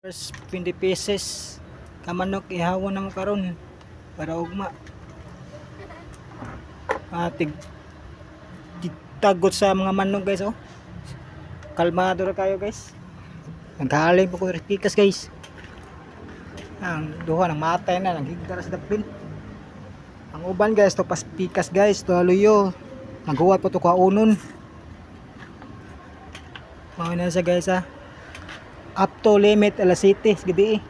First 20 pieces kamanok ihawon na mo karon para ugma. Tagot sa mga manok guys oh. Kalmado ra kayo guys. Naghaling po ko pikas guys. Ang duha nang matay na naghigdara sa dapin. Ang uban guys to pas pikas guys to luyo. Naghuwat po to kaunon. Mao na sa guys ah. Up to limit alas 7 gabi.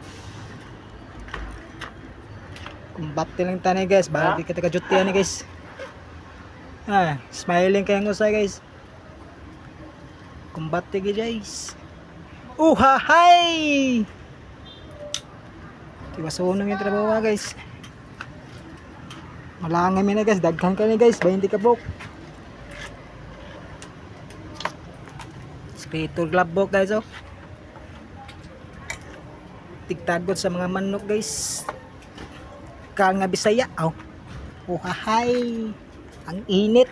Kumbate lang tanay guys, balik kita ka duty ani guys. Smiling kayong usay guys. Kumbate guys. Hay! Tiwasunong yung trabaho guys. Malangay mi na guys, daghan ka ni guys, 20 ka bok. Spiritual glove bok guys oh. Tigtagot sa mga manok guys. Kang nga Bisaya oh. Hay! Ang init.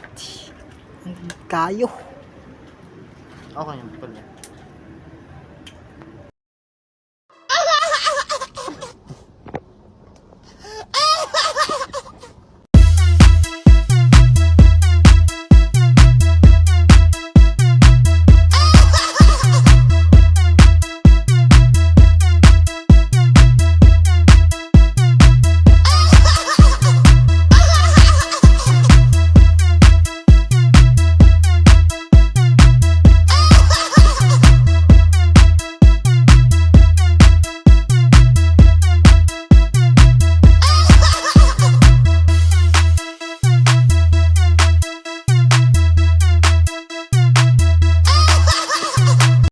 Ang kayo. Okay yung pala.